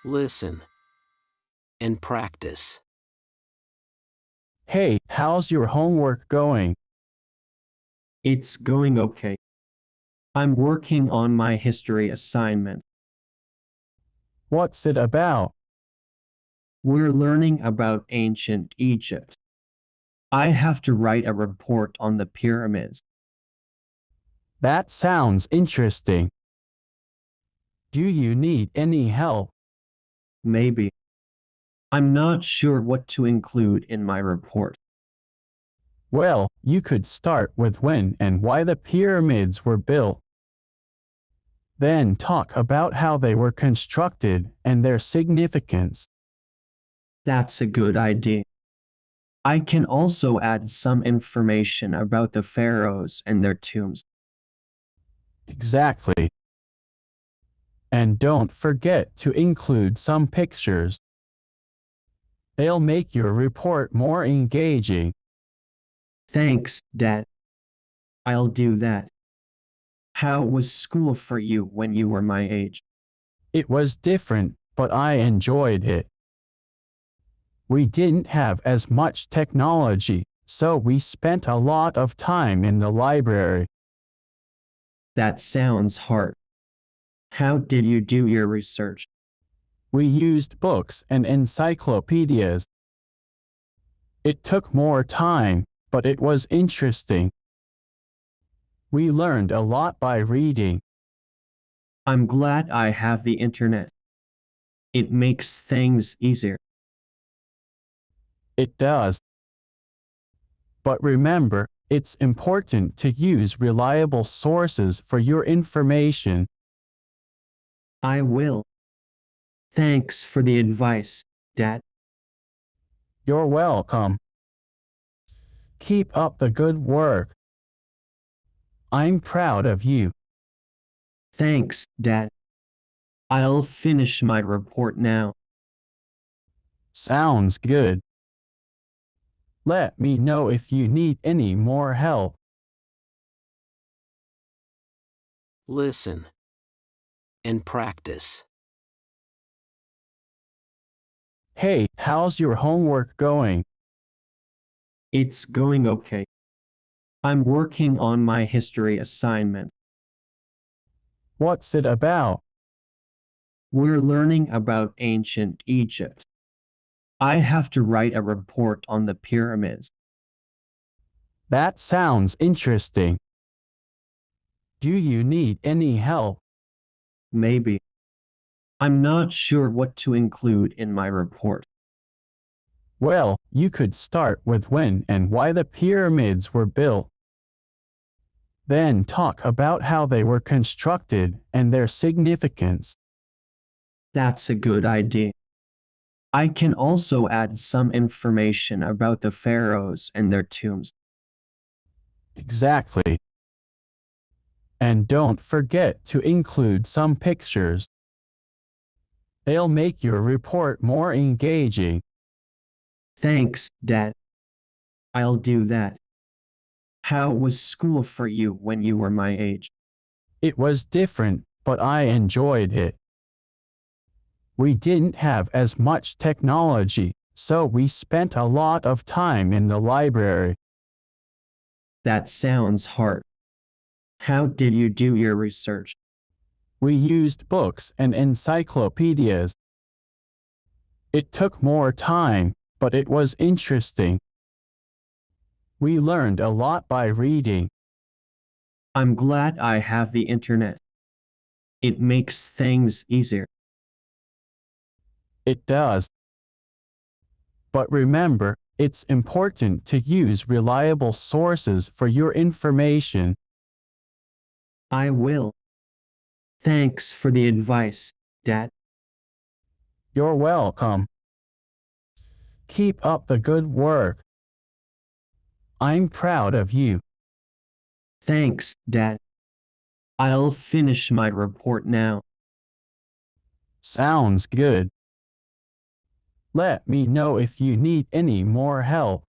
Listen and practice. Hey, how's your homework going? It's going okay. I'm working on my history assignment. What's it about? We're learning about ancient Egypt. I have to write a report on the pyramids. That sounds interesting. Do you need any help? Maybe. I'm not sure what to include in my report. Well, you could start with when and why the pyramids were built. Then talk about how they were constructed and their significance. That's a good idea. I can also add some information about the pharaohs and their tombs. Exactly. And don't forget to include some pictures. They'll make your report more engaging. Thanks, Dad. I'll do that. How was school for you when you were my age? It was different, but I enjoyed it. We didn't have as much technology, so we spent a lot of time in the library. That sounds hard. How did you do your research? We used books and encyclopedias. It took more time, but it was interesting. We learned a lot by reading. I'm glad I have the internet. It makes things easier. It does. But remember, it's important to use reliable sources for your information. I will. Thanks for the advice, Dad. You're welcome. Keep up the good work. I'm proud of you. Thanks, Dad. I'll finish my report now. Sounds good. Let me know if you need any more help. Listen and practice. Hey, how's your homework going? It's going okay. I'm working on my history assignment. What's it about? We're learning about ancient Egypt. I have to write a report on the pyramids. That sounds interesting. Do you need any help? Maybe. I'm not sure what to include in my report. Well, you could start with when and why the pyramids were built. Then talk about how they were constructed and their significance. That's a good idea. I can also add some information about the pharaohs and their tombs. Exactly. And don't forget to include some pictures. They'll make your report more engaging. Thanks, Dad. I'll do that. How was school for you when you were my age? It was different, but I enjoyed it. We didn't have as much technology, so we spent a lot of time in the library. That sounds hard. How did you do your research? We used books and encyclopedias. It took more time, but it was interesting. We learned a lot by reading. I'm glad I have the internet. It makes things easier. It does. But remember, it's important to use reliable sources for your information. I will. Thanks for the advice, Dad. You're welcome. Keep up the good work. I'm proud of you. Thanks, Dad. I'll finish my report now. Sounds good. Let me know if you need any more help.